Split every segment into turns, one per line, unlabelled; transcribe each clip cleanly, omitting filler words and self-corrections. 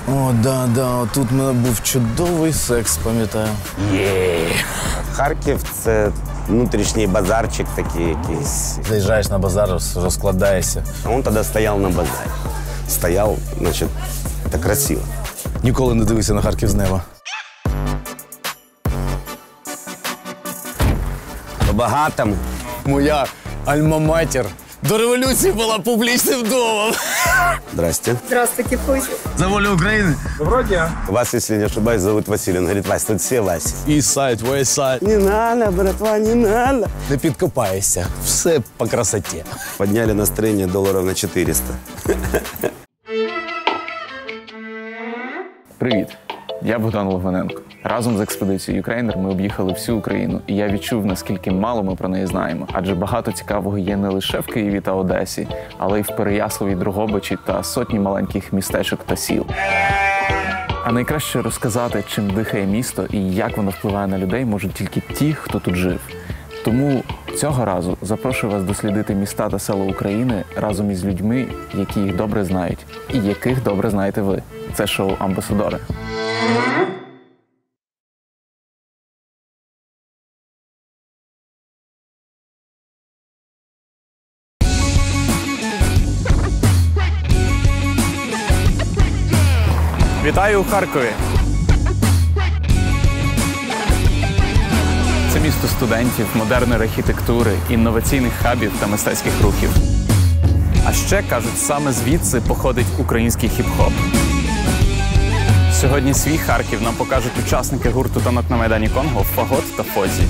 О, да, тут в мене був чудовий секс, пам'ятаю.
Харків – це внутрішній базарчик такий якийсь.
Заїжджаєш на базар, розкладаєшся.
А він тоді стояв на базарі. Стояв, значить, це красиво.
Ніколи не дивився на Харків з неба.
По-багатому.
Моя альма-матер до революції була публічним домом.
Здрасте.
Здравствуйте, Пусть.
За волю України.
Доброго дня.
Вас, если не ошибаюсь, зовут Василий. Он говорит, Вась, тут все Васи.
East Side, West Side.
Не надо, братва, не надо.
Не підкопаєшся. Все по красоті.
Подняли настроение долларов на 400.
Привіт, я Богдан Логвиненко. Разом з експедицією «Юкрейнер» ми об'їхали всю Україну, і я відчув, наскільки мало ми про неї знаємо. Адже багато цікавого є не лише в Києві та Одесі, але й в Переяславі, Дрогобичі та сотні маленьких містечок та сіл. А найкраще розказати, чим дихає місто і як воно впливає на людей, можуть тільки ті, хто тут жив. Тому цього разу запрошую вас дослідити міста та села України разом із людьми, які їх добре знають, і яких добре знаєте ви. Це шоу «Амбасадори». Вітаю у Харкові! Це місто студентів, модерної архітектури, інноваційних хабів та мистецьких рухів. А ще, кажуть, саме звідси походить український хіп-хоп. Сьогодні свій Харків нам покажуть учасники гурту танок на Майдані Конго «Фагот» та «Фозі».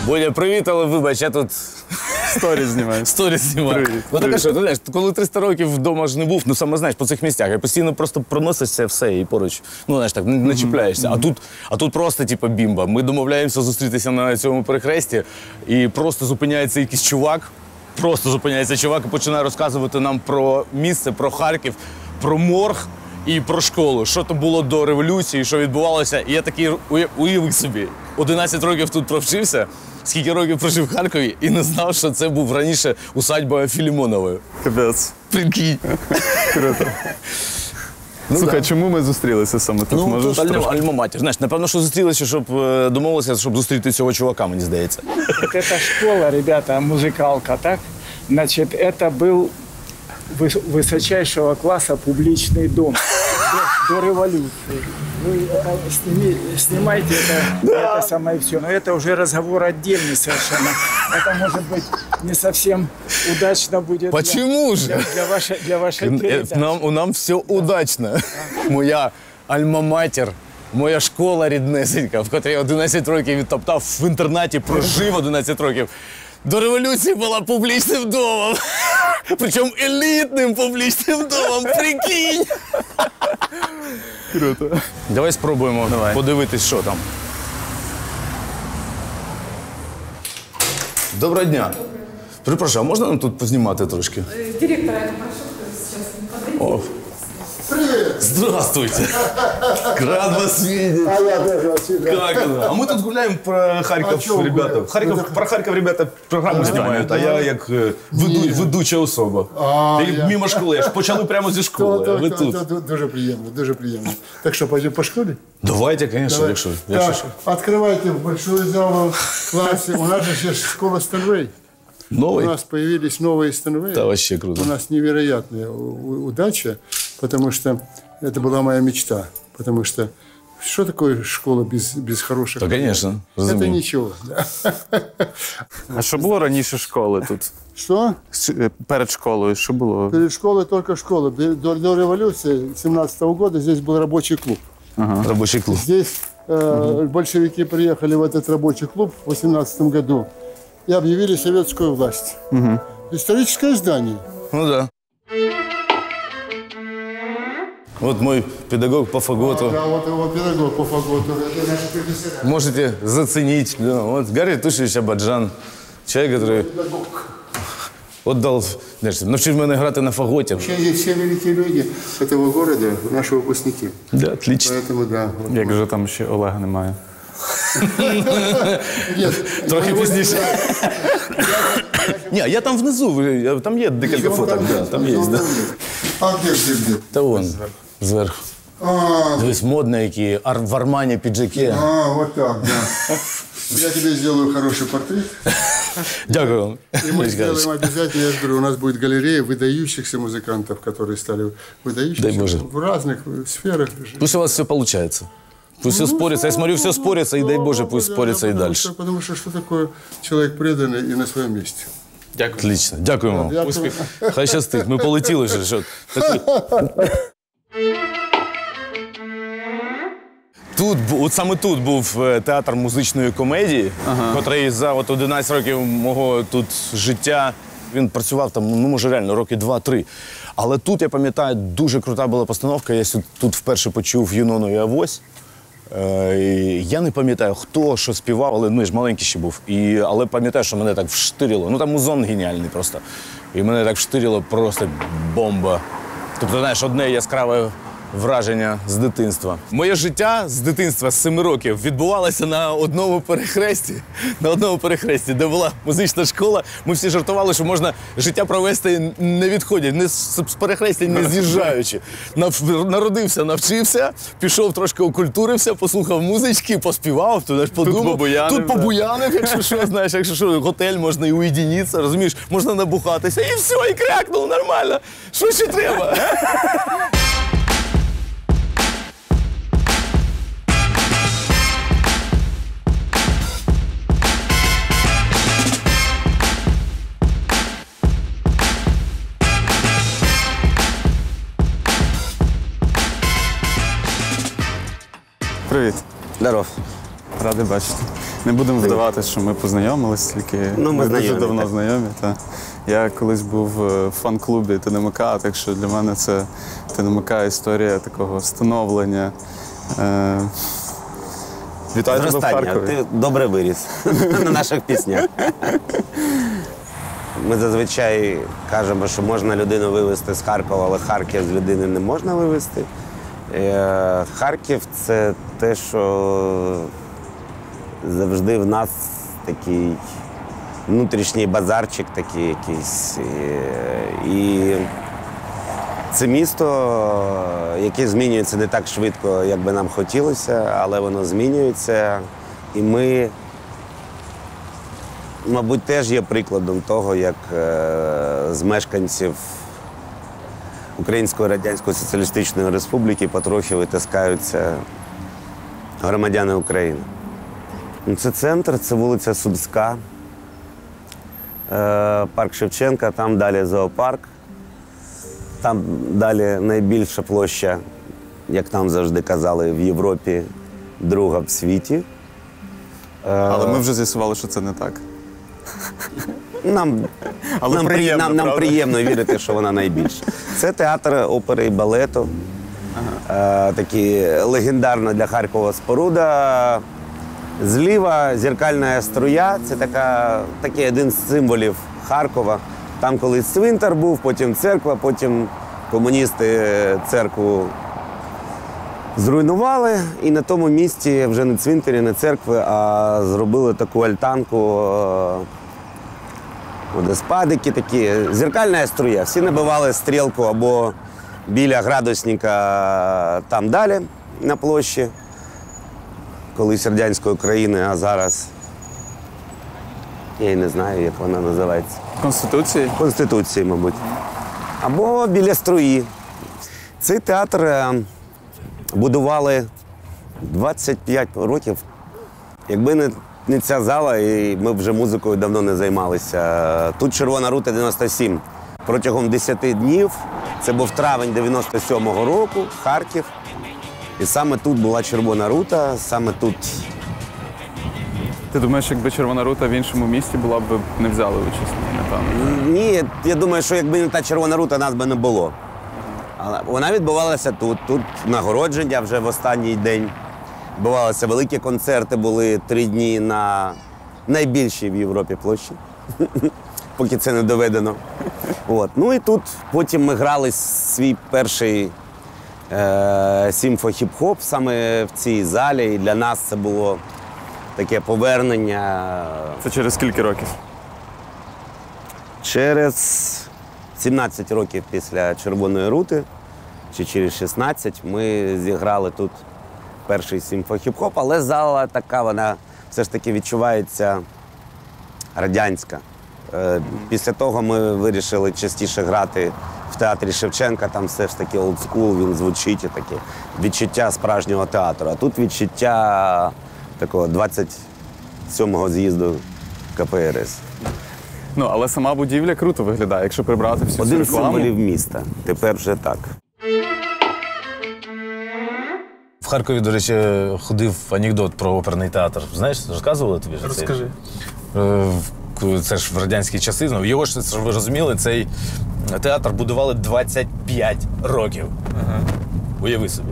Боля, привіт, але вибач, я тут
Сторіс знімаю.
сторіс знімаю. Ну так що, ти знаєш, коли 300 років вдома ж не був, ну саме знаєш, по цих місцях, я постійно просто проносишся все і поруч, ну знаєш так, не чіпляєшся. А тут просто, типу, бімба. Ми домовляємося зустрітися на цьому перехресті, і просто зупиняється якийсь чувак, і починає розказувати нам про місце, про Харків, про морг і про школу, що то було до революції, що відбувалося. І я такий уявив собі, 11 років тут провчився, скільки років прожив в Харкові і не знав, що це був раніше усадьба Філімонової.
Капець.
Прикинь.
Круто. Слухай, чому ми зустрілися саме тут?
Ну,
Можеш
тут
трошки?
альма-матер. Знаєш, напевно, що зустрілися, щоб домовилися, щоб зустріти цього чувака, мені здається.
Это школа, ребята, музыкалка, так? Значит, это был высочайшего класса публичный дом до революции. Вы снимайте это самое все. Но это уже разговор отдельный совершенно. Это, может быть, не совсем удачно будет
Почему же?
для вашей передачи.
Нам все удачно. Моя альма-матер, моя школа ріднесенька, в котрій 11 років відтоптав в інтернаті, прожив 11 років. До революції була публічним домом. Причому елітним публічним домом, прикинь!
Круто.
Давай спробуємо подивитись, що там. Доброго дня. Перепрошую, а можна нам тут познімати трошки?
Директора, я прошу, сейчас не подойдет.
Привет! Здравствуйте! Рад вас видеть!
А я тоже вас видел.
Как это? А мы тут гуляем про Харьков, ребята. Про Харьков ребята програму знімають, а я як ведуча особа. І мимо школи, ж почали прямо зі школи, а ви тут.
Дуже приємно, дуже приємно. Так що, пойдем по школі?
Давайте, конечно, якщо що.
Открывайте большую залу в классе. У нас же сейчас школа Стэнвей. У
Новий?
нас появились новые Стэнвей.
Да, вообще круто.
У нас невероятная удача, потому что это была моя мечта. Потому что что такое школа без хороших?
Да, конечно,
Это
разумею.
ничего. Да.
А що було раніше школи тут?
Что?
Перед школою, що було?
Перед школой только школа. До революции 17-го года здесь был рабочий клуб.
Робочий клуб.
Здесь большевики приехали в этот рабочий клуб в 18 году и объявили советскую власть. Историческое здание.
Ну да. Вот мой педагог по фаготу.
Да, вот его педагог по фаготу. Это наши профессора.
Можете заценить. Да, вот Гарри Тушевич Абаджан. Человек, который отдал, знаешь, навчив мене грати на фаготі.
Вообще здесь все великие люди этого города, наши выпускники.
Да, отлично.
Поэтому да. Вот.
Як же там ще Олега немає?
Нет,
Трохи пізніше. Ні, я там внизу, там є декілька фоток. Да, там є, да.
А где?
Та вон, зверху. Дивись, модно, які в Армані піджаки.
Вот так, да. Я тебе сделаю хороший портрет.
Дякую вам.
И мы сделаем обязательно, я же говорю, у нас будет галерея выдающихся музыкантов, которые стали выдающимися
Дай Боже.
в разных сферах.
Пусть у вас все получается. Пусть все спорится. Я смотрю, все спорится, и дай Боже, пусть спорится и дальше.
Потому что такое человек преданный и на своем месте.
Дякую.
Отлично. Дякую вам.
Успіх.
Хай щастить. Ми полетіли вже. Що? От саме тут був театр музичної комедії, котрий за 11 років мого тут життя, він працював там, ну, може, реально, роки 2-3. Але тут, я пам'ятаю, дуже крута була постановка. Я тут вперше почув Юнону і Авось. Я не пам'ятаю, хто що співав, але я ж маленький ще був. Але пам'ятаю, що мене так вштирило. Ну там музон геніальний просто. І мене так вштирило просто бомба. Тобто, знаєш, одне яскраве враження з дитинства. Моє життя з дитинства, з 7 років, відбувалося на одному перехресті, де була музична школа. Ми всі жартували, що можна життя провести не відходячи, з перехрестя не з'їжджаючи. Народився, навчився, пішов трошки окультурився, послухав музички, поспівав, подумав. Тут побуянив, якщо що, знаєш, якщо що, готель, можна і уєдинитися, розумієш, можна набухатися, і все, і крякнув, нормально. Що ще треба?
Привіт.
Здоров.
Радий бачити. Не будемо вдаватися, що ми познайомились, тільки
Ну, ми
дуже
знайомі,
давно
так.
знайомі. Та. Я колись був в фан-клубі ТНМК, так що для мене це ТНМК історія такого становлення. Вітаю тебе в
Зростання.
Харкові.
Ти добре виріс на наших піснях. Ми зазвичай кажемо, що можна людину вивезти з Харкова, але Харків з людини не можна вивезти. Харків – це те, що завжди в нас такий внутрішній базарчик такий якийсь. І це місто, яке змінюється не так швидко, як би нам хотілося, але воно змінюється. І ми, мабуть, теж є прикладом того, як з мешканців Української Радянської Соціалістичної Республіки потрохи витискаються громадяни України. Це центр, це вулиця Сумська, парк Шевченка, там далі зоопарк, там далі найбільша площа, як нам завжди казали, в Європі, друга в світі.
Але ми вже з'ясували, що це не так.
Нам приємно вірити, що вона найбільша. Це театр опери і балету. Такі легендарна для Харкова споруда. Зліва зеркальна струя. Це такий один з символів Харкова. Там колись цвинтар був, потім церква, потім комуністи церкву зруйнували. І на тому місці вже не цвинтарі, не церкви, а зробили таку альтанку. Водоспадики такі, зеркальна струя. Всі набивали стрілку або біля градусника там далі, на площі, колись радянської країни, а зараз, я й не знаю, як вона називається.
Конституції?
Конституції, мабуть. Або біля струї. Цей театр будували 25 років. Якби не ця зала, і ми вже музикою давно не займалися. Тут Червона рута 97. Протягом 10 днів, це був травень 97-го року, Харків. І саме тут була Червона рута, саме тут.
Ти думаєш, якби Червона рута в іншому місті була б, не взяли участь, напевно?
Ні, я думаю, що якби не та Червона рута, нас би не було. Але вона відбувалася тут. Тут нагородження вже в останній день. Відбувалися великі концерти, були 3 дні на найбільшій в Європі площі, поки це не доведено. От. Ну і тут потім ми грали свій перший сімфо-хіп-хоп саме в цій залі. І для нас це було таке повернення.
Це через скільки років?
Через 17 років після «Червоної рути», чи через 16, ми зіграли тут перший сімфо-хіп-хоп, але зала така, вона все ж таки відчувається радянська. Після того ми вирішили частіше грати в театрі Шевченка, там все ж таки олдскул, він звучить і таке відчуття справжнього театру. А тут відчуття такого 27-го з'їзду КПРС.
Ну, але сама будівля круто виглядає, якщо прибрати всю цю
Один з
рекламу.
символів міста. Тепер вже так.
В Харкові, до речі, ходив анекдот про оперний театр. Знаєш, розказували тобі?
Розкажи.
Це ж в радянські часи. Ну, його ж, щоб ви розуміли, цей театр будували 25 років. Уяви собі.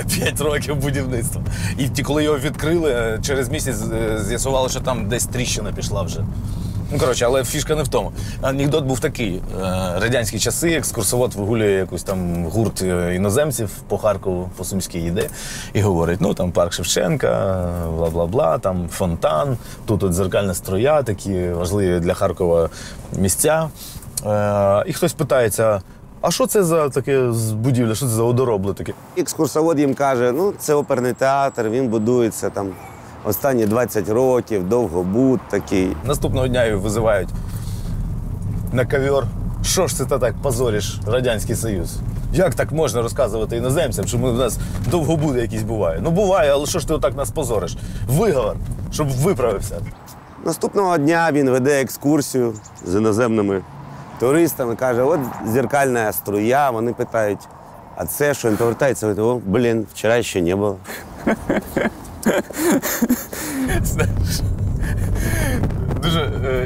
5 років будівництва. І коли його відкрили, через місяць з'ясували, що там десь тріщина пішла вже. Ну, коротше, але фішка не в тому. Анекдот був такий. Радянські часи, екскурсовод вигулює якусь там гурт іноземців по Харкову, по Сумській йде і говорить, ну, там парк Шевченка, бла-бла-бла, там фонтан, тут от дзеркальна струя, такі важливі для Харкова місця. І хтось питається, а що це за таке будівля, що це за одоробле таке?
Екскурсовод їм каже, ну, це оперний театр, він будується там останні 20 років, довгобуд такий.
Наступного дня її визивають на ковер. Що ж це ти так позориш Радянський Союз? Як так можна розказувати іноземцям, що в нас довгобуди якісь буває? Ну буває, але що ж ти отак нас позориш? Виговор, щоб виправився.
Наступного дня він веде екскурсію з іноземними туристами, каже, от дзеркальна струя, вони питають, а це що? Він повертається, говорить, о, блін, вчора ще не було.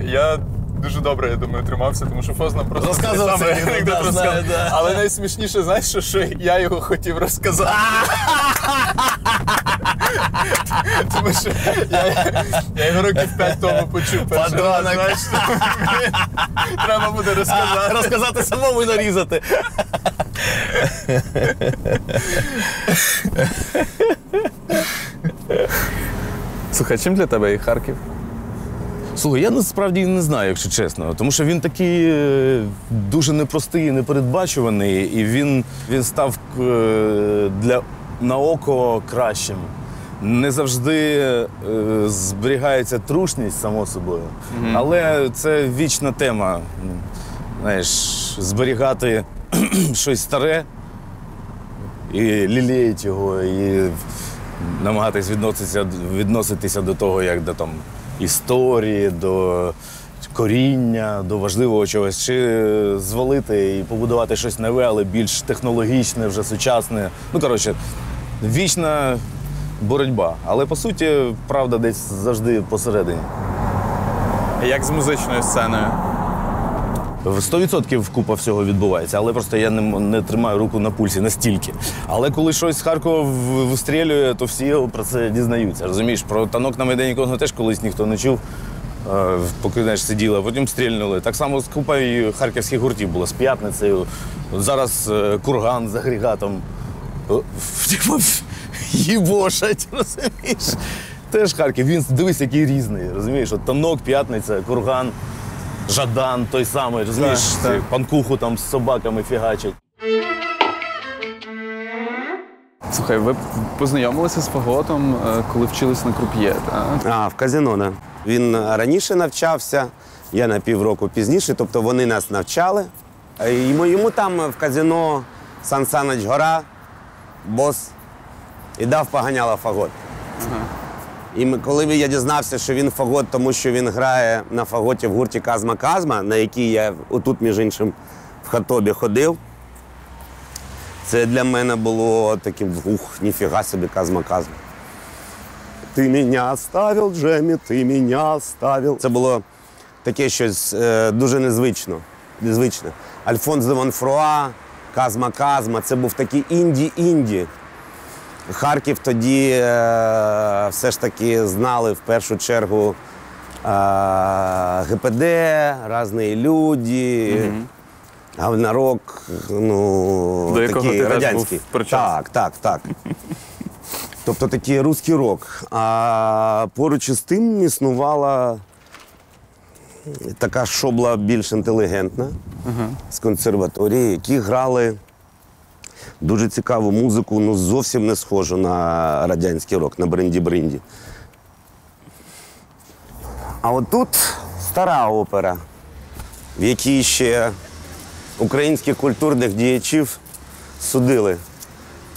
Я дуже добре, я думаю, тримався, тому що Фоз нам просто
Розказував цей
анекдот
анекдот,
розказав.
знаю, да.
Але найсмішніше, знаєш, що я його хотів розказати. Тому що я його років 5 тому почув перший раз,
Подонок.
знаєш, треба буде розказати.
Розказати самому і нарізати.
Слухай, чим для тебе і Харків?
Слухай, я насправді не знаю, якщо чесно. Тому що він такий дуже непростий і непередбачуваний, і він став на око кращим. Не завжди зберігається трушність, само собою. Але це вічна тема. Знаєш, зберігати щось старе і лілеять його, і намагатись відноситися до того, як до там історії, до коріння, до важливого чогось, чи звалити і побудувати щось нове, але більш технологічне, вже сучасне. Ну, коротше, вічна боротьба. Але, по суті, правда десь завжди посередині.
Як з музичною сценою?
100% купа всього відбувається, але просто я не тримаю руку на пульсі настільки. Але коли щось з Харкова вистрілює, то всі про це дізнаються. Розумієш, про танок на Майдані Конго теж колись ніхто не чув, поки, знаєш, сиділи, а потім стрільнули. Так само з купа і харківських гуртів було, з П'ятницею. Зараз Курган з агрегатом. Їбошать, розумієш? Теж Харків, він, дивись, який різний, розумієш? От танок, П'ятниця, Курган, Жадан той самий, розумієш?
Так.
Панкуху там з собаками фігачать.
Слухай, ви познайомилися з Фаготом, коли вчились на круп'є, так?
В казино, да. Він раніше навчався, я на півроку пізніше, тобто вони нас навчали. Йому там в казино Сан Санич Гора, бос, і дав поганяла фагот. І коли я дізнався, що він фагот, тому що він грає на фаготі в гурті Казма-Казма, на який я отут, між іншим, в Хатобі ходив, це для мене було таким, ніфіга собі Казма-Казма. Ти мене оставив, Джемі, ти мене оставив. Це було таке щось дуже незвичне. Альфонс де Монфруа, Казма-казма. Це був такий інді-інді. Харків тоді все ж таки знали в першу чергу ГПД, різні люди, Гавнарок, ну,
До якого
такий
ти теж
радянський.
був причасний.
Так. Тобто такий русський рок. А поруч із тим існувала така шобла більш інтелігентна з консерваторії, які грали дуже цікаву музику, ну зовсім не схожу на радянський рок, на бренді-бренді. А отут стара опера, в якій ще українських культурних діячів судили.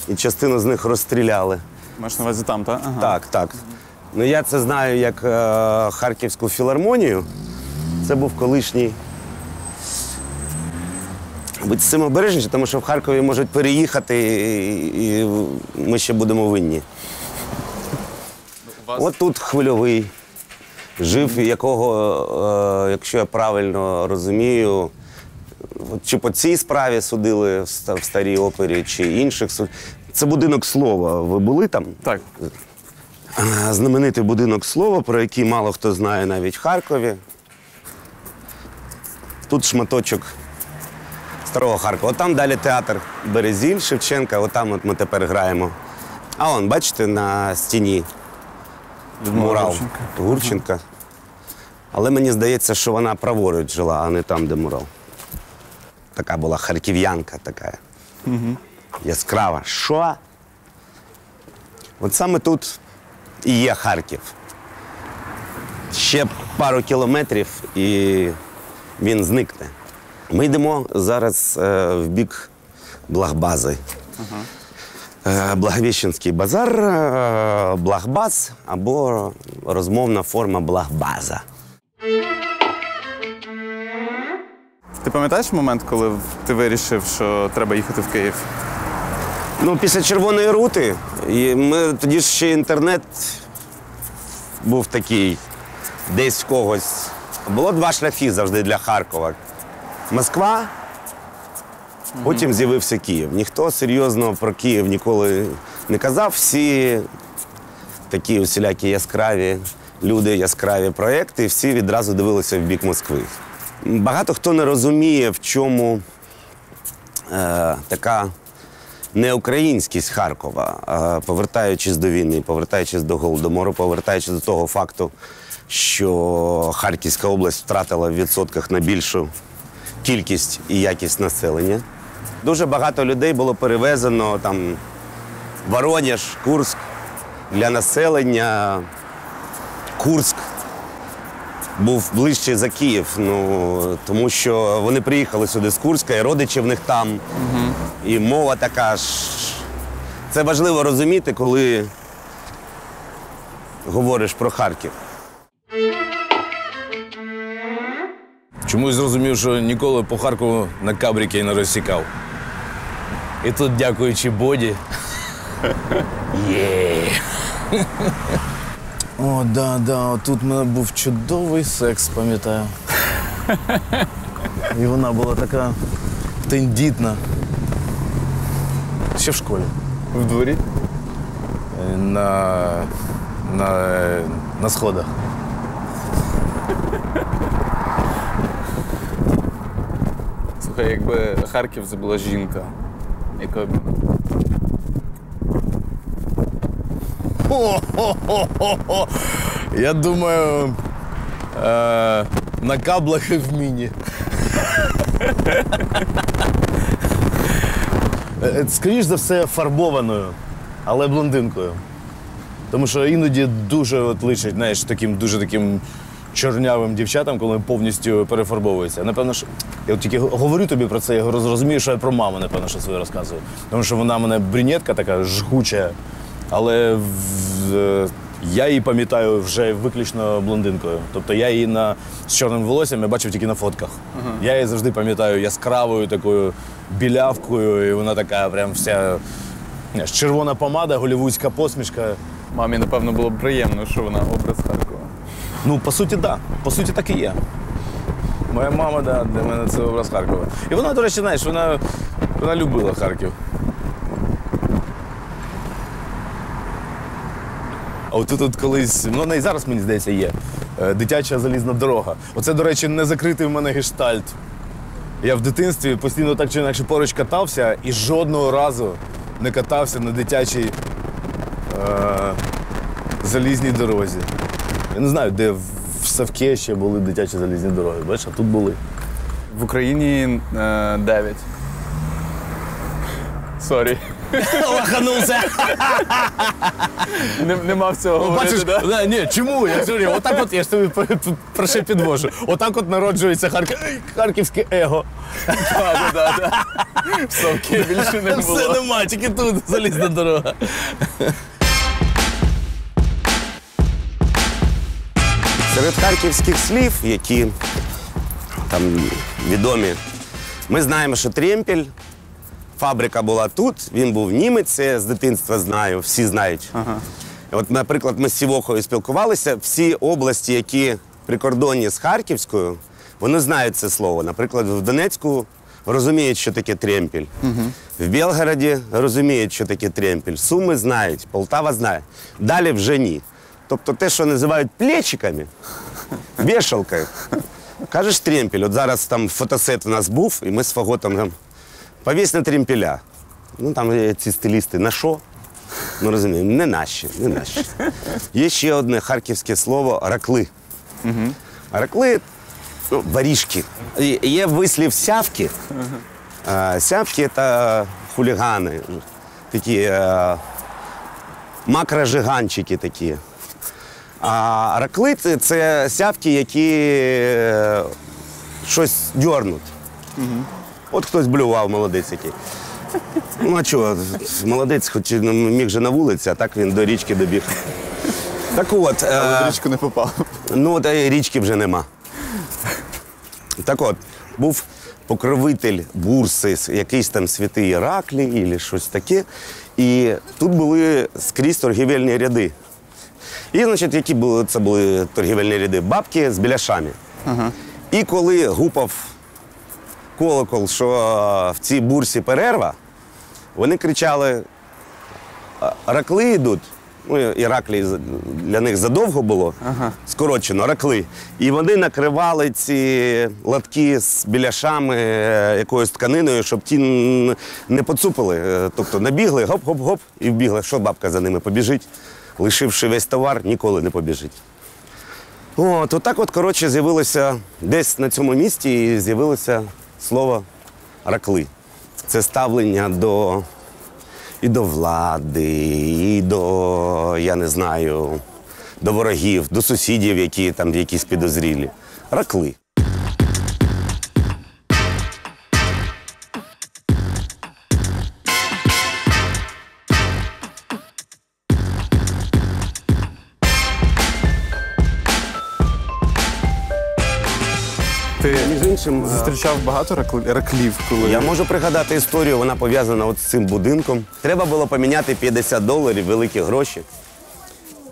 І частину з них розстріляли.
Маєш на увазі там, так? Ага.
Так. Ну я це знаю як Харківську філармонію. Це був колишній. Будьте з цим обережніші, тому що в Харкові можуть переїхати і ми ще будемо винні. От тут Хвильовий жив, якого, якщо я правильно розумію, чи по цій справі судили в старій опері, чи інших. Це будинок слова. Ви були там?
Так.
Знаменитий будинок слова, про який мало хто знає навіть в Харкові. Тут шматочок старого Харкова. От там далі театр Березіль, Шевченка, отам от ми тепер граємо. А он, бачите, на стіні мурал Гурченка. Але мені здається, що вона праворуч жила, а не там, де мурал. Така була харків'янка така. Яскрава. Що? От саме тут і є Харків. Ще пару кілометрів і він зникне. Ми йдемо зараз в бік Благбази. Благовіщенський базар, Благбаз або розмовна форма Благбаза.
Ти пам'ятаєш момент, коли ти вирішив, що треба їхати в Київ?
Ну, після Червоної рути, тоді ж ще інтернет був такий, десь в когось. Було два шляхи завжди для Харкова. Москва, потім з'явився Київ. Ніхто серйозно про Київ ніколи не казав. Всі такі усілякі яскраві люди, яскраві проекти, всі відразу дивилися в бік Москви. Багато хто не розуміє, в чому така неукраїнськість Харкова, повертаючись до війни, повертаючись до Голодомору, повертаючись до того факту, що Харківська область втратила в відсотках на більшу кількість і якість населення. Дуже багато людей було перевезено там Воронеж, Курськ. Для населення Курськ був ближче за Київ, тому що вони приїхали сюди з Курська, і родичі в них там, і мова така ж. Це важливо розуміти, коли говориш про Харків.
Чомусь зрозумів, що ніколи по Харкову на кабріки не розсікав. І тут, дякуючи Боді. Є. О, да, тут в мене був чудовий секс, пам'ятаю. І вона була така тендітна. Ще в школі.
В дворі?
На сходах.
Слухай, якби Харків це була жінка, яка б...
Хо-хо-хо-хо-хо. Я думаю, на каблах і в міні. Скоріш за все, фарбованою, але блондинкою. Тому що іноді дуже личить, знаєш, дуже таким чорнявим дівчатам, коли повністю перефарбовуються. Напевно, що я тільки говорю тобі про це, я розумію, що я про маму, напевно, що своє розказую. Тому що вона в мене брюнетка така жгуча, але я її пам'ятаю вже виключно блондинкою. Тобто я її з чорним волоссям я бачив тільки на фотках. Я її завжди пам'ятаю яскравою такою білявкою, і вона така прям вся червона помада, голлівудська посмішка.
Мамі, напевно, було б приємно, що вона образ Харкова.
Ну, по суті, так. По суті, так і є. Моя мама, да, для мене це образ Харкова. І вона, до речі, знаєш, вона Вона любила Харків. А отут колись, ну вона і зараз, мені здається, є, дитяча залізна дорога. Оце, до речі, не закритий в мене гештальт. Я в дитинстві постійно так чи інакше поруч катався і жодного разу не катався на дитячій залізній дорозі. Я не знаю, де в Савке ще були дитячі залізні дороги. Бачиш, а тут були.
В Україні 9. Сорі.
Лаханувся!
Не мав цього говорити,
Бачиш,
да?
да, ні, чому? Я ж говорю, отак от, я ж тобі про що підвожу. Отак от народжується харківське его.
Так. В Савки більше не було.
Все нема, тільки тут залізна дорога.
Серед харківських слів, які там відомі, ми знаємо, що Трємпіль, фабрика була тут, він був німець, я з дитинства знаю, всі знають. От, наприклад, ми з Сівохою спілкувалися, всі області, які прикордонні з Харківською, вони знають це слово. Наприклад, в Донецьку розуміють, що таке Трємпіль. В Білгороді розуміють, що таке Трємпіль. Суми знають, Полтава знає. Далі вже ні. Тобто те, що називають плечиками, вішалкою. Кажеш Трємпіль, от зараз там фотосет в нас був, і ми з Фаготом там повісь на Трємпіля. Ну там ці стилісти, на що? Ну розуміємо, не наші. Є ще одне харківське слово ракли. Ракли, ну, ворішки. Є вислів сявки. Сявки – це хулігани, такі макрожиганчики такі. А ракли – це сявки, які щось дьорнуть. От хтось блював, молодець який. Ну а чого, молодець, хоч міг же на вулиці, а так він до річки добіг. Так от.
Але в річку не попав.
Ну, та й річки вже нема. Так от, був покровитель бурси, якийсь там святий Іраклій, або щось таке. І тут були скрізь торгівельні ряди. І, значить, які були, це були торгівельні ряди? Бабки з біляшами. І коли гупав колокол, що в цій бурсі перерва, вони кричали: ракли йдуть. Ну, Іраклій для них задовго було, скорочено, ракли. І вони накривали ці латки з біляшами якоюсь тканиною, щоб ті не поцупили. Тобто набігли, гоп-гоп-гоп, і вбігли. Що бабка за ними побіжить? Лишивши весь товар, ніколи не побіжить. Отак от, коротше, з'явилося десь на цьому місці, і з'явилося слово ракли. Це ставлення і до влади, і до, я не знаю, до ворогів, до сусідів, які там якісь підозрілі. Ракли.
Ти
Між іншим,
зустрічав багато раклів, коли...
я можу пригадати історію, вона пов'язана от з цим будинком. Треба було поміняти $50, великі гроші.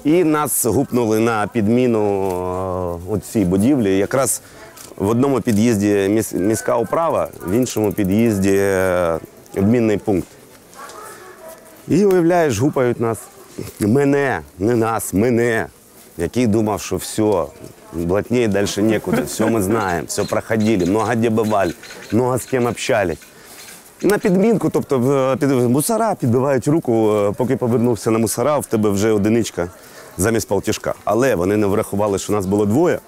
І нас гупнули на підміну цій будівлі. Якраз в одному під'їзді міська управа, в іншому під'їзді обмінний пункт. І, уявляєш, гупають нас. Мене, не нас, мене. Який думав, що все, блатнее дальше некуда, все мы знаем, все проходили, много где бывали, много с кем общались. На підмінку, тобто мусора підбивають руку, поки повернувся на мусора, в тебе вже одиничка замість полтішка. Але вони не врахували, що нас було двоє,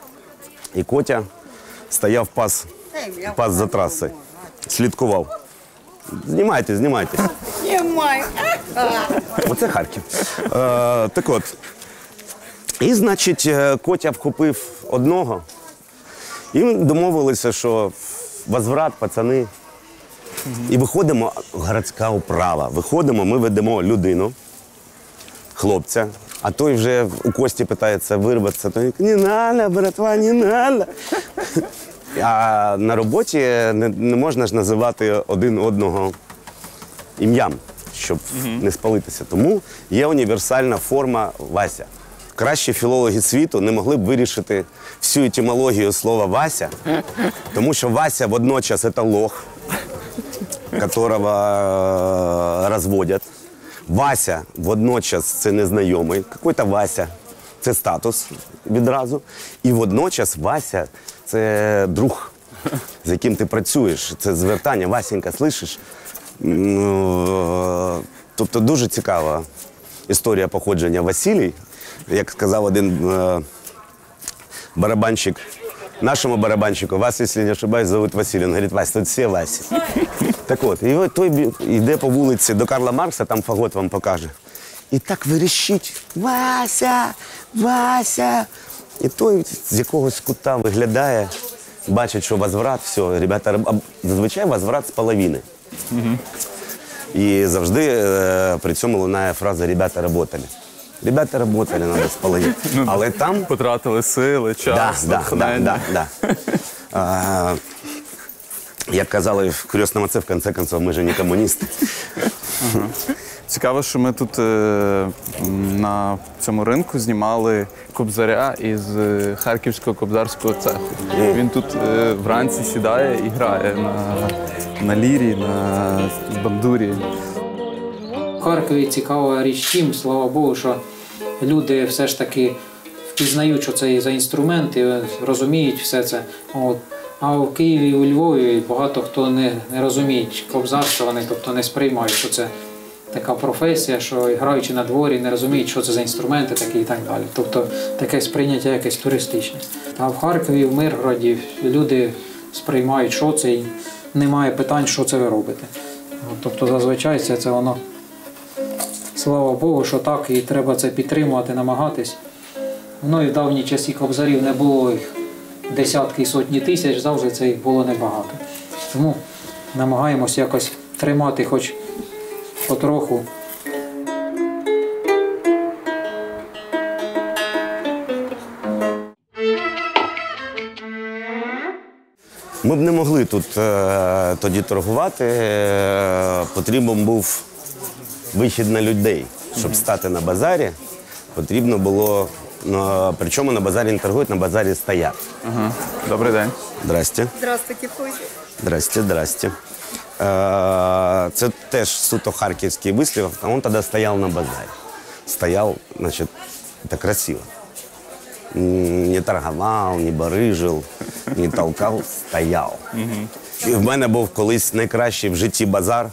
і Котя стояв пас за трасою, слідкував. Знімайте.
Знімай.
Оце Харків. Так от. І, значить, Котя вхопив одного, і ми домовилися, що возврат, пацани. І виходимо, городська управа, виходимо, ми ведемо людину, хлопця, а той вже у Кості питається вирватися, той не надо, братва, не надо. А на роботі не можна ж називати один одного ім'ям, щоб не спалитися. Тому є універсальна форма Вася. Кращі філологи світу не могли б вирішити всю етимологію слова «Вася», тому що Вася водночас – це лох, которого разводять. Вася водночас це незнайомий. Какой-то Вася – це статус відразу. І водночас Вася – це друг, з яким ти працюєш. Це звертання. Васенька, слышиш? Тобто дуже цікава історія походження Василій. Як сказав один барабанщик, нашому барабанщику, вас, якщо не ошибаюсь, зовут Василий. Он говорит, Вась, тут всі Васі. Так от, і той йде по вулиці до Карла Маркса, там фагот вам покаже. І так верещить, Вася, Вася. І той з якогось кута виглядає, бачить, що возврат, все, ребята, зазвичай возврат з половини. І завжди при цьому лунає фраза «ребята работали». Ребята работали, надо з половини. Але там...
Потратили сили, час, натхнення.
Як казали в «Крестном отце», в конце концов, ми ж не комуністи.
Цікаво, що ми тут на цьому ринку знімали кобзаря із харківського кобзарського цеху. Він тут вранці сідає і грає на лірі, на бандурі.
В Харкові цікава річ тим, слава Богу, що люди все ж таки впізнають, що це за інструменти, розуміють все це. От. А в Києві, у Львові багато хто не розуміє кобзарства, вони тобто не сприймають, що це така професія, що граючи на дворі, не розуміють, що це за інструменти такі і так далі. Тобто таке сприйняття якесь туристичне. А в Харкові, в Миргороді люди сприймають, що це, і немає питань, що це ви робите. Тобто зазвичай це воно, слава Богу, що так, і треба це підтримувати, намагатись. Ну і в давні часи кобзарів не було їх десятки і сотні тисяч, завжди це їх було небагато. Тому намагаємось якось тримати хоч потроху.
Ми б не могли тут тоді торгувати, потрібен був вихід на людей. Щоб стати на базарі, потрібно було, причому на базарі не торгують, на базарі стоять.
Добрий день.
Здрасте.
Здравствуйте, Фузя.
Здрасте, здрасте. Це теж суто харківський вислів, а він тоді стояв на базарі. Стояв, значить, це красиво. Не торгував, не барижив, не толкав, стояв. І в мене був колись найкращий в житті базар.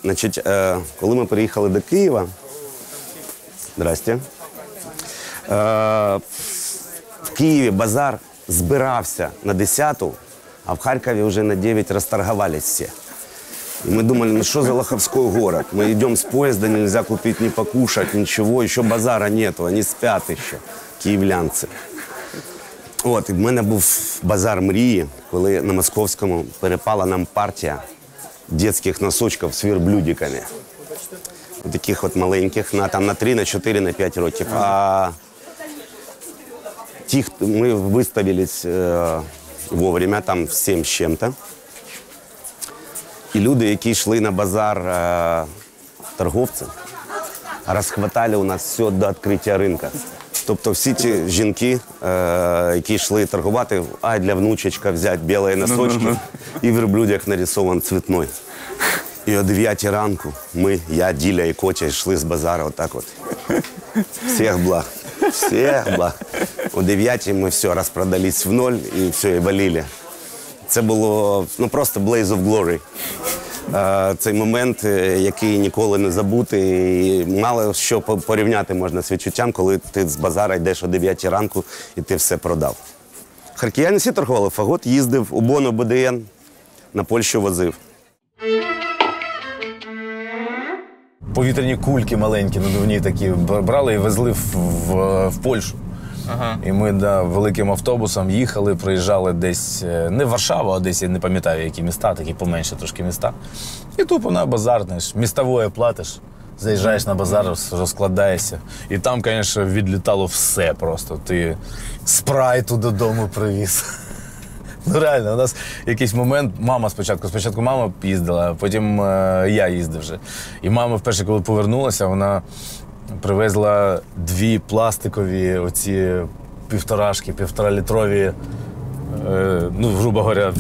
Значить, коли ми приїхали до Києва, здрасте, в Києві базар збирався на 10-ту, а в Харькове уже на 9 расторговались все. И мы думали, ну что за лоховской город? Мы идем с поезда, нельзя купить ни покушать, ничего, еще базара нету, они спят еще, київлянці. От, і в мене був базар мрії, коли на Московському перепала нам партія детских носочків з верблюдиками. Таких от маленьких, на 3, на 4, на 5 років. А ті, ми виставились вовремя, там в 7 з чим-то. І люди, які йшли на базар торговці, розхватали у нас все до відкриття ринку. Тобто всі ті жінки, які йшли торгувати, а для внучечка взяти білі носочки, і верблюдик нарисований цвітний. І о 9 ранку ми, я, Діля і Котя йшли з базару отак от. Всіх благ. Всіх благ. О 9 ми все, розпродались в ноль і все, і валили. Це було, ну, просто blaze of glory. Цей момент, який ніколи не забути, і мало що порівняти можна з відчуттям, коли ти з базара йдеш о 9 ранку і ти все продав. Харків'яни всі торгували, фагот їздив, у Боно, БДН, на Польщу возив.
Повітряні кульки маленькі, надувні такі, брали і везли в Польщу. І ми великим автобусом їхали, приїжджали десь, не в Варшаву, а десь, я не пам'ятаю, які міста, такі поменше трошки міста. І тупо на базар, знаєш, містовое платиш, заїжджаєш на базар, розкладаєшся. І там, звісно, відлітало все просто. Ти спрайту додому привіз. Ну реально, у нас якийсь момент, мама спочатку мама їздила, а потім я їздив вже. І мама вперше, коли повернулася, вона привезла 2 пластикові оці 1,5-літрові ну, грубо говоря,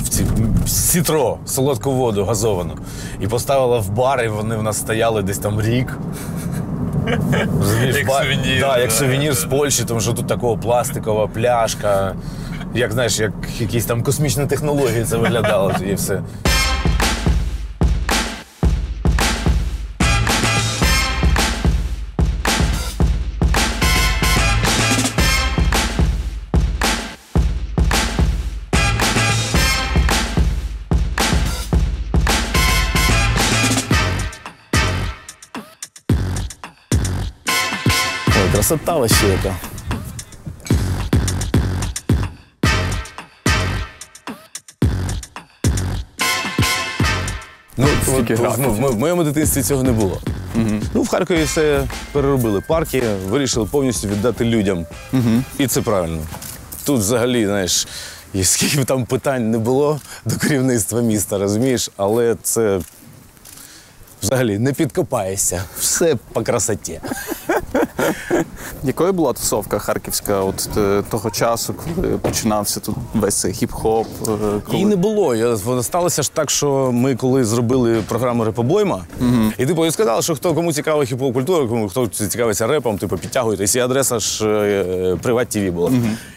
в сітро, солодку воду газовану. І поставила в бар, і вони в нас стояли десь там рік.
Як сувенір.
Так, як сувенір з Польщі, тому що тут такого пластикова пляшка. Як, знаєш, як якісь там космічні технології це виглядало і все. Ой, красота вообще яка. Ну, в моєму дитинстві цього не було. Ну, в Харкові все переробили. Парки вирішили повністю віддати людям. І це правильно. Тут взагалі, знаєш, скільки б там питань не було до керівництва міста, розумієш, але це взагалі не підкопаєшся. Все по красоті.
Якою була тусовка харківська от того часу, коли починався тут весь цей хіп-хоп?
І не було. Сталося ж так, що ми коли зробили програму «Репобойма», і типу, сказали, що хто кому цікава хіп-хоп культура, хто цікавиться репом, типу, підтягуйтесь. І адреса ж Приват ТВ була.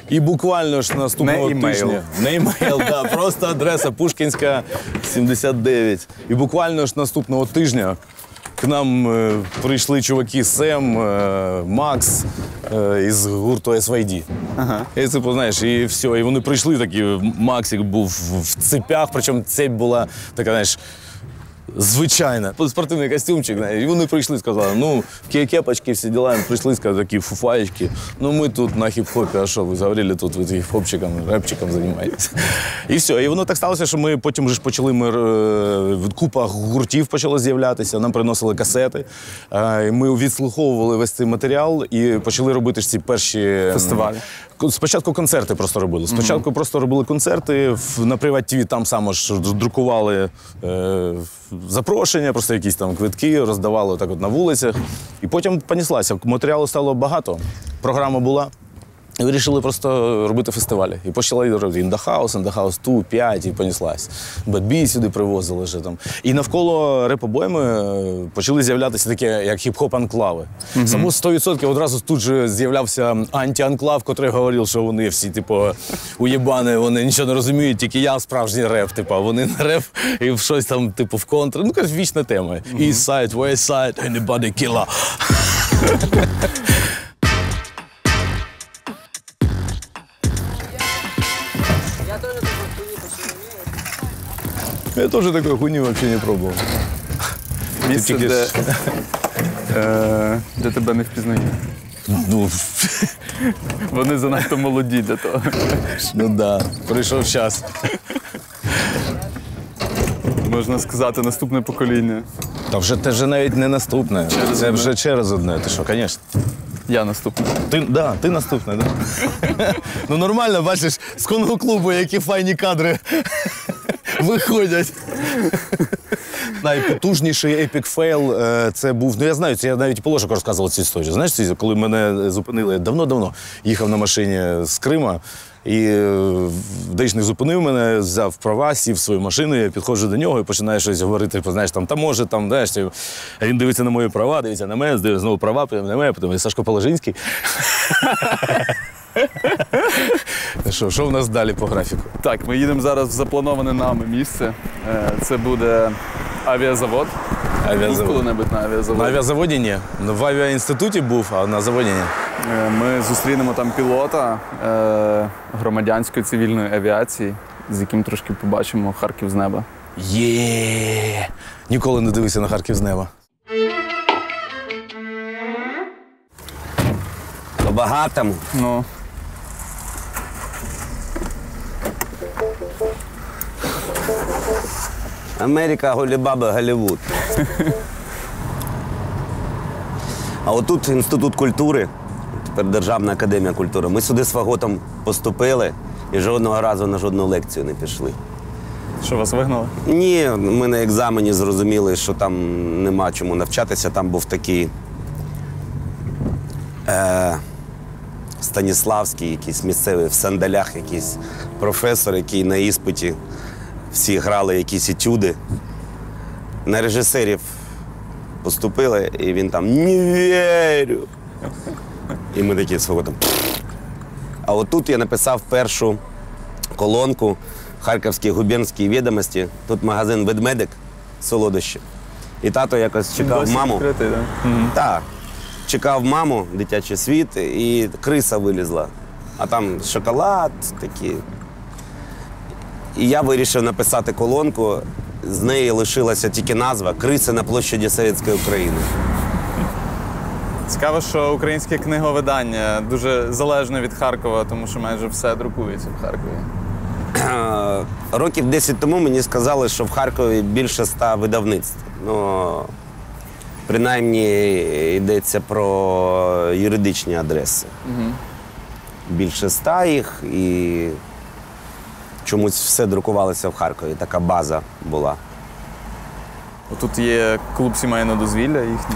І буквально ж наступного тижня... Не імейл, да, просто адреса Пушкінська, 79. І буквально ж наступного тижня к нам прийшли чуваки Сем, Макс із гурту SYD. І це, знаєш, і все. І вони прийшли такі, Максик був в цепях, причому цепь була така, знаєш, звичайна. Спортивний костюмчик, знаєш. І вони прийшли, сказали, ну, кепочки, всі діла. Прийшли, сказали, такі фуфаєчки. Ну, ми тут на хіп-хопі, а що, ви говорили, тут ви хіп-хопчиком, репчиком займаєтесь. І все. І воно так сталося, що ми потім вже ж почали, купа гуртів почала з'являтися, нам приносили касети. Ми відслуховували весь цей матеріал і почали робити ж ці перші...
Фестивалі.
Спочатку концерти просто робили. Спочатку просто робили концерти, на Приват ТВ там само ж друкували запрошення, просто якісь там квитки, роздавали так от на вулицях. І потім понеслася. Матеріалу стало багато, програма була. І вирішили просто робити фестивалі. І почали робити In The House 2, 5, і понеслась. Bad Bee сюди привозили вже там. І навколо Репобойми почали з'являтися такі, як хіп-хоп-анклави. Само 100% одразу тут же з'являвся анті-анклав, котрий говорив, що вони всі, типу, уєбани, вони нічого не розуміють, тільки я справжній реп, типу, вони не реп, і в щось там, типу, в контр. Ну, кажуть, вічна тема. East Side, West Side, anybody killer. Я тоже такой хуйни вообще не пробовал.
Місце, де тебе не впізнають.
Ну,
Вони занадто молоді для того.
ну да, прийшов час.
Можна сказати, наступне покоління.
Та вже це вже навіть не наступне. Це вже через одне. Ти що, звісно.
Я наступний.
Ти наступне, да? Ну нормально, бачиш, з Конго-клубу які файні кадри виходять. Найпотужніший епік фейл це був, ну я знаю, це я навіть Полошику розказував цю історію. Знаєш, коли мене зупинили давно-давно, їхав на машині з Крима, і даїшник зупинив мене, взяв права, сів в свою машину, я підходжу до нього і починаю щось говорити, знаєш, там, та може, там, знаєш, він дивиться на мої права, дивиться на мене, дивиться знову права, потім на мене, потім Сашко Положинський. Що в нас далі по графіку?
Так, ми їдемо зараз в заплановане нами місце. Це буде авіазавод. Був коли-небудь на авіазаводі?
На авіазаводі ні. В авіаінституті був, а на заводі ні.
Ми зустрінемо там пілота громадянської цивільної авіації, з яким трошки побачимо Харків з неба.
Є! Ніколи не дивився на Харків з неба.
По-багатому.
Ну.
Америка, голібаби, Голлівуд. А отут Інститут культури, тепер Державна академія культури. Ми сюди з фаготом поступили і жодного разу на жодну лекцію не пішли.
Що, вас вигнали?
Ні, ми на екзамені зрозуміли, що там нема чому навчатися. Там був такий Станіславський, якийсь місцевий в сандалях, якийсь професор, який на іспиті всі грали якісь етюди. На режисерів поступили, і він там «Не вірю». І ми такі свого там. А отут я написав першу колонку Харківській губернській відомості. Тут магазин «Ведмедик», солодощі. І тато якось чекав
Досі
маму.
відкритий, да?
Так. Чекав маму, дитячий світ, і криса вилізла. А там шоколад такий. І я вирішив написати колонку. З неї лишилася тільки назва «Криси на площаді Совєтської України».
Цікаво, що українське книговидання дуже залежне від Харкова, тому що майже все друкується в Харкові.
Років 10 тому мені сказали, що в Харкові більше 100 видавництв. Ну, принаймні йдеться про юридичні адреси. Більше 100 їх, і чомусь все друкувалося в Харкові. Така база була.
Тут є клуб сімейного дозвілля їхній.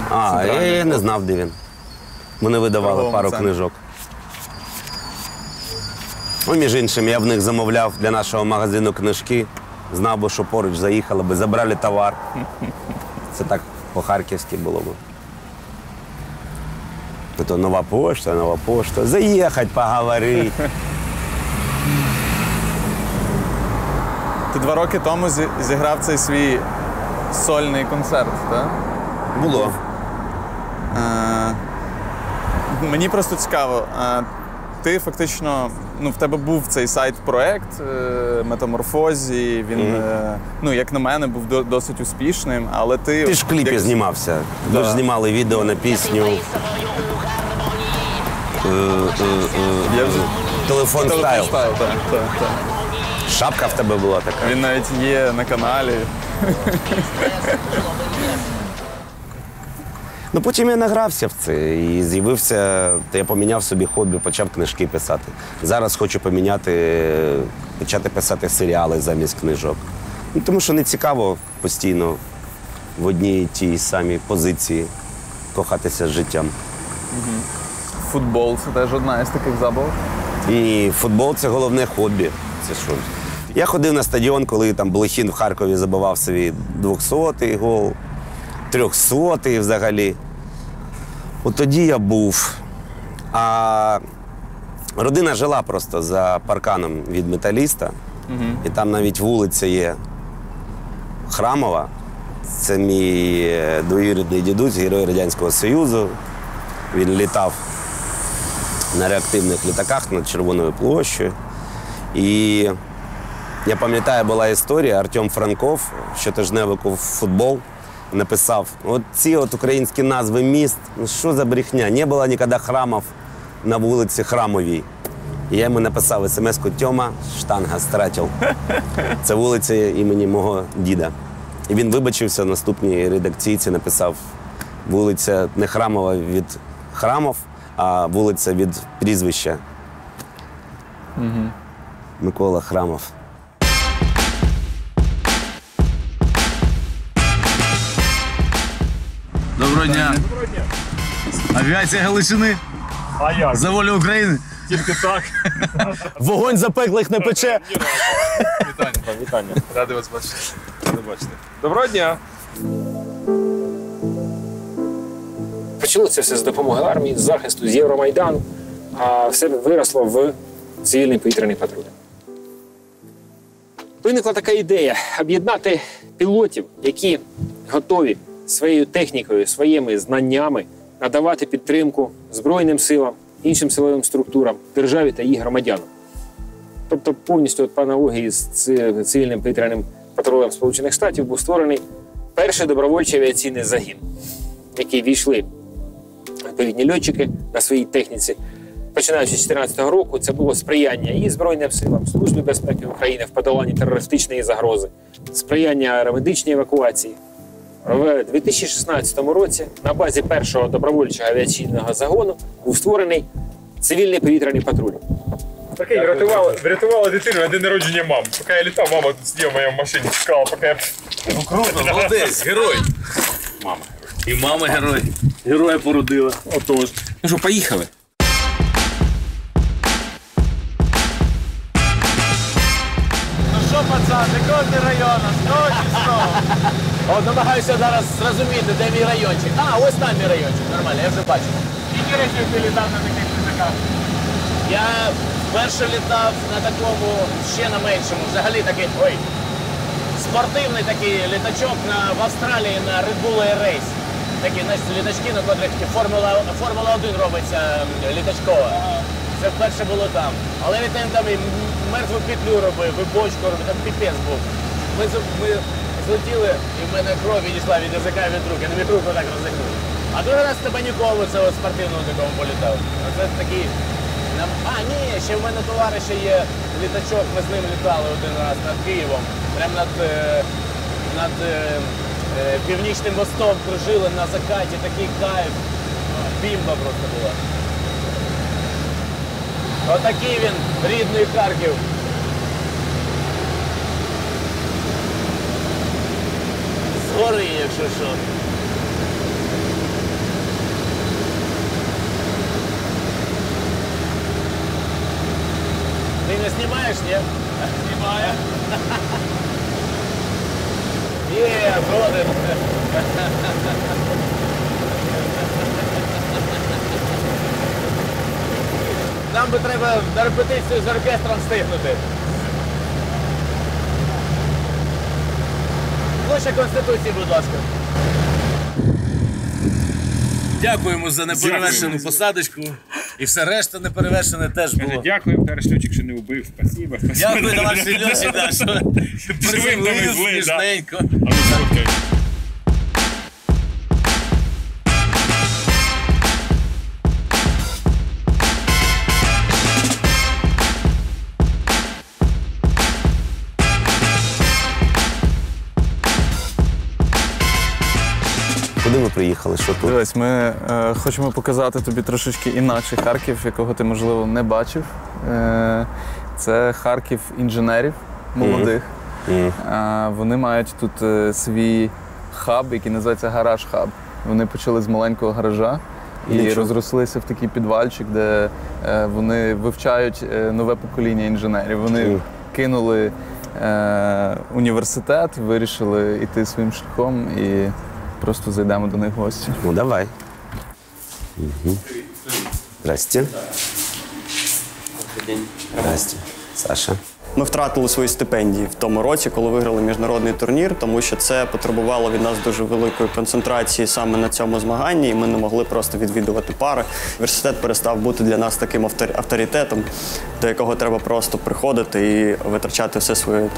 Я не знав, де він. Вони видавали пару книжок. Ну, між іншим, я в них замовляв для нашого магазину книжки. Знав би, що поруч заїхали би, забрали товар. Це так по-харківськи було б. То нова пошта. Заїхати, поговорити.
Ти 2 роки тому зіграв цей свій сольний концерт, так?
Було.
Мені просто цікаво, ти фактично, в тебе був цей сайт-проект «Метаморфозі», він, як на мене, був досить успішним, але ти...
Ти ж в кліпі знімався. Ми ж знімали відео на пісню. Телефон стайл.
Так.
Шапка в тебе була така.
Він навіть є на каналі.
Ну, потім я награвся в це і з'явився, я поміняв собі хобі, почав книжки писати. Зараз хочу почати писати серіали замість книжок. Ну, тому що не цікаво постійно в одній і тій самій позиції кохатися з життям.
Футбол – це теж одна із таких забав?
І футбол – це головне хобі. Це що? Я ходив на стадіон, коли там Блохін в Харкові забивав свій 200-й гол, 300-й взагалі. От тоді я був. А родина жила просто за парканом від Металіста. І там навіть вулиця є Храмова. Це мій двоюрідний дідусь, герой Радянського Союзу. Він літав на реактивних літаках над Червоною площею. І я пам'ятаю, була історія, Артем Франков, щотижневику футбол, написав, от ці українські назви міст, ну що за брехня, не було ніколи храмів на вулиці Храмовій. І я йому написав смс-ку «Тьома, штанга стратив». Це вулиця імені мого діда. І він вибачився в наступній редакційці, написав вулиця не Храмова від храмів, а вулиця від прізвища. Микола Храмов.
Доброго дня. Авіація Галичини.
А як?
За волю України.
Тільки так.
Вогонь запеклих не пече.
Вітання. Радий вас бачити. Доброго дня.
Почалося це все з допомоги армії, з захисту, з Євромайдану, а все виросло в цивільний повітряний патруль. Виникла така ідея – об'єднати пілотів, які готові своєю технікою, своїми знаннями надавати підтримку Збройним силам, іншим силовим структурам, державі та її громадянам. Тобто повністю по аналогії з цивільним повітряним патрулем Сполучених Штатів був створений перший добровольчий авіаційний загін, в який війшли відповідні льотчики на своїй техніці. Починаючи з 2014 року, це було сприяння і Збройним силам, Службі безпеки України в подоланні терористичної загрози, сприяння аеромедичній евакуації. В 2016 році на базі першого добровольчого авіаційного загону був створений цивільний повітряний патруль.
Такий, врятувала дитину на день народження мами. Поки я літав, мама тут сиділа в моєму машині, чекала, поки я...
Ну круто, молодець, герой. Мама. І мама герой. Героя породила. Отож.
Ну що, поїхали?
пацан, не кожний район, 100 чи 100. От намагаюся зараз зрозуміти, де мій райончик. А, ось там мій райончик, нормально, я вже бачу.
Скільки разів ти літав на таких літаках?
Я вперше літав на такому, ще на меншому, взагалі такий, спортивний такий літачок в Австралії на Red Bull Air Race. Такі, значить, літачки, на котрих Формула 1 робиться літачкова. Це вперше було там. Але він там і мертву петлю робив, і бочку робив, там піпець був. Ми злетіли, і в мене кров відійшла від язика і від рук. Я на від руку так розігнув. А другий раз в Степанюкову це спортивному такому політав. Це такий... А, ні, ще в мене товариша є літачок, ми з ним літали один раз над Києвом. Прямо над Північним мостом кружили на закаті, такий кайф. Бімба просто була. Отакий він, рідний Харків. Згори, якщо що. Ти не знімаєш, ні? Знімаю. Є, згоден. Нам би треба на репетицію з оркестром встигнути. Площа Конституції, будь ласка. Дякуємо за неперевершену посадочку. І все решта неперевершене теж було.
Дякую, Шльотчик, що не убив. Спасибо.
Дякую, товариш Льотчик, що приземлив смішненько.
Куди ми приїхали? Що тут?
Дивись, ми хочемо показати тобі трошечки інакший Харків, якого ти, можливо, не бачив. Це Харків інженерів молодих. Вони мають тут свій хаб, який називається гараж-хаб. Вони почали з маленького гаража і розрослися в такий підвальчик, де вони вивчають нове покоління інженерів. Вони кинули університет, вирішили йти своїм шляхом і просто зайдемо до них в гості.
Ну, давай. Здрасте. Здрасте. Саша.
Ми втратили свої стипендії в тому році, коли виграли міжнародний турнір, тому що це потребувало від нас дуже великої концентрації саме на цьому змаганні, і ми не могли просто відвідувати пари. Університет перестав бути для нас таким авторитетом, до якого треба просто приходити і витрачати все своє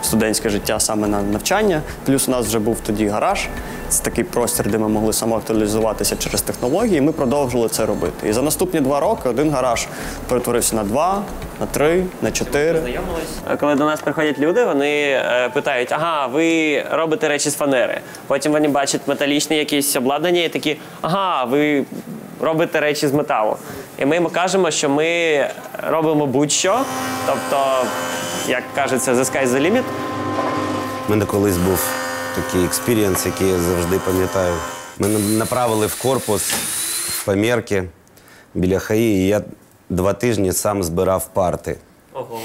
студентське життя саме на навчання. Плюс у нас вже був тоді гараж. Це такий простір, де ми могли самоактуалізуватися через технології, і ми продовжили це робити. І за наступні 2 роки один гараж перетворився на 2, на 3, на 4.
Коли до нас приходять люди, вони питають, ага, ви робите речі з фанери. Потім вони бачать металічне якесь обладнання і такі, ага, ви робите речі з металу. І ми їм кажемо, що ми робимо будь-що, тобто, як кажеться, the sky's the limit.
У мене колись був такий експірієнс, який я завжди пам'ятаю. Мене направили в корпус, в помірки біля ХАІ, і я 2 тижні сам збирав парти.
Ого.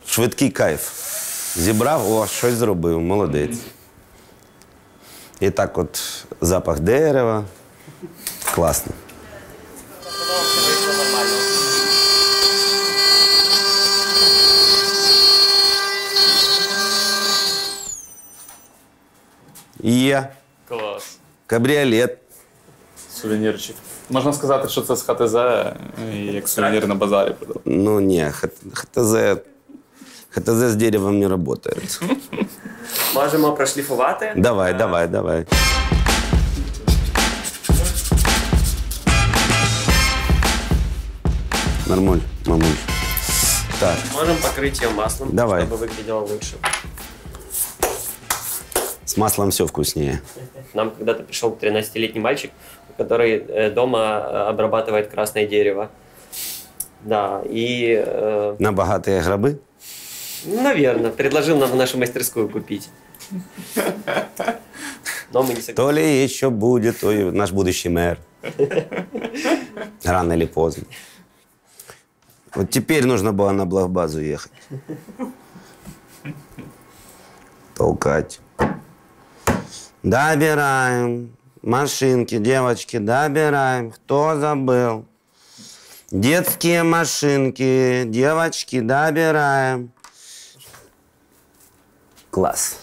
Швидкий кайф. Зібрав, щось зробив, молодець. І так от запах дерева. Класно. Є.
Клас.
Кабріолет.
Сувенірчик. Можна сказати, що це з ХТЗ, як сувенір на базарі.
Ну, ні, ХТЗ з деревом не працює.
Можемо прошліфувати?
Давай. Нормуль, мамуль. Так.
Можем покрыть ее маслом,
Давай.
чтобы выглядело лучше.
С маслом все вкуснее.
Нам когда-то пришел 13-летний мальчик, который дома обрабатывает красное дерево. Да, и...
На богатые гробы?
Наверное. Предложил нам в нашу мастерскую купить. Но мы не согласились.
То ли еще будет, то и наш будущий мэр. Рано или поздно. Вот теперь нужно было на Блавбазу ехать. Толкать. Добираем. Машинки, девочки, добираем. Кто забыл? Детские машинки, девочки, добираем. Клас.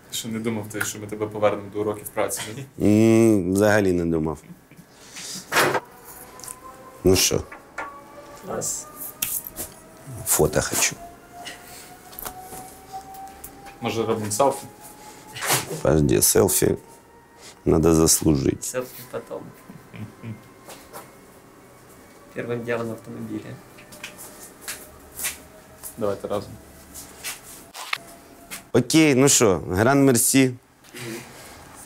Ти що, не думав, що ми тебе повернемо до уроків праці? Ні?
Взагалі не думав. Ну що?
Клас.
Фото хочу.
Може, робимо селфі?
Подожди, селфи надо заслужить.
Селфи потом. Первым делом в автомобиле.
Давайте разом.
Окей, ну что, гран мерси.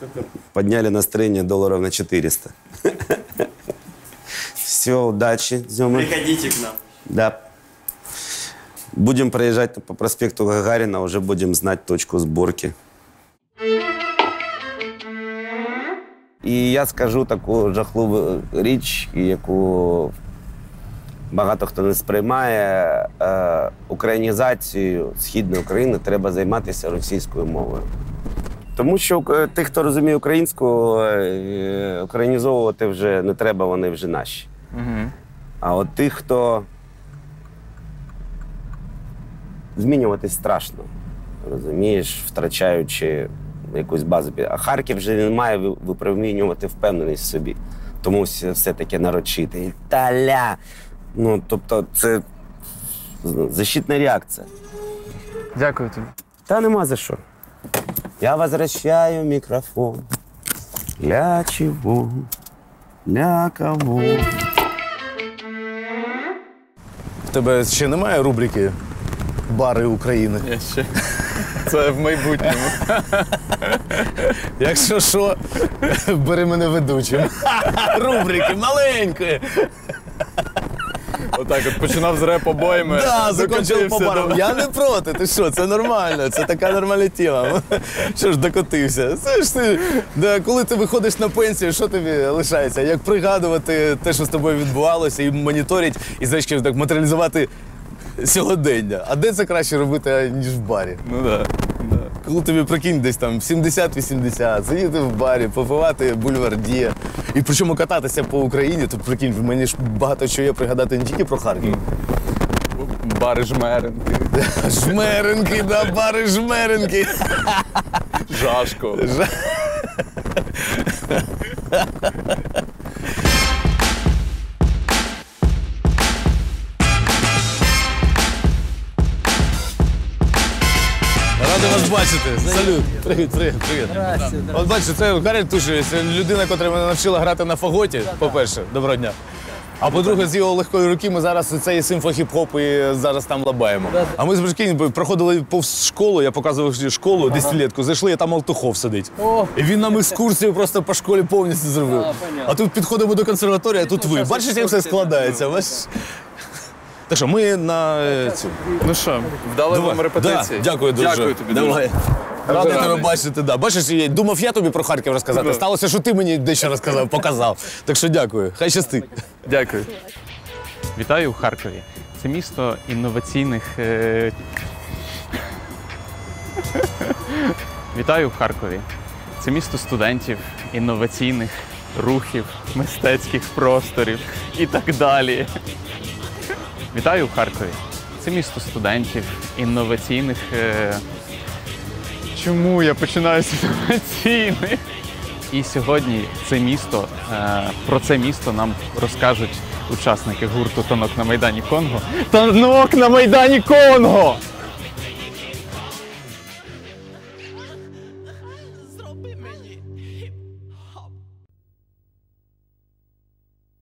Супер.
Подняли настроение долларов на 400. Все, удачи.
Приходите к нам.
Да. Будем проезжать по проспекту Гагарина, уже будем знать точку сборки. І я скажу таку жахливу річ, яку багато хто не сприймає. Українізацією Східної України треба займатися російською мовою. Тому що тих, хто розуміє українську, українізовувати вже не треба, вони вже наші. А от тих, хто змінюватись страшно, розумієш, втрачаючи якусь базу. А Харків вже не має випромінювати впевненість в собі. Тому все-таки нарочити. Таля! Ну, тобто, це защитна реакція.
Дякую тобі.
Та нема за що. Я возвращаю мікрофон. Для чого? Для кого?
В тебе ще немає рубрики «Бари України»?
Я ще. Це в майбутньому.
Якщо що, бери мене ведучим. Рубрики маленькі.
Отак от починав з реп-обоями.
Так, закінчив по барам. Я не проти, ти що, це нормально, це така нормальна тема. Що ж, докотився. Це ж ти, коли ти виходиш на пенсію, що тобі лишається? Як пригадувати те, що з тобою відбувалося, і моніторити, і, значить, так, матеріалізувати сьогодення. А де це краще робити, ніж в барі?
Ну так.
Коли тобі, прикинь, десь там 70-80, сидіти в барі, попивати бульвардє. І причому кататися по Україні, то прикинь, в мені ж багато що є пригадати не тільки про Харків.
Бари жмеренки.
Жмеренки, да, бари жмеренки.
Жашко.
Радий вас бачити. Салют. Привіт. От бачите, це Гаррі Тушевич, це людина, яка мене навчила грати на фаготі, по-перше, доброго дня. А по-друге, з його легкої руки ми зараз цей симфо-хіп-хоп і зараз там лабаємо. А ми з Бричкінь проходили повз школу, я показував школу, десятилетку, зайшли, а там Алтухов сидить. І він нам екскурсію просто по школі повністю зробив. А тут підходимо до консерваторії, а тут ви. Бачите, як все складається? Так що, ми на цю.
Ну що, вдали вам репетиції?
Да, дякую дуже.
Дякую тобі.
Давай. Радий тебе бачити, да. Бачиш, я думав, я тобі про Харків розказати. Сталося, що ти мені дещо розказав, показав. Так що дякую. Хай щастить.
Дякую.
Вітаю у Харкові. Це місто інноваційних... Вітаю в Харкові. Це місто студентів, інноваційних рухів, мистецьких просторів і так далі. Вітаю в Харкові. Це місто студентів, інноваційних... Чому я починаю з інноваційних? І сьогодні це місто, про це місто нам розкажуть учасники гурту «Танок на Майдані Конго». Танок на Майдані Конго!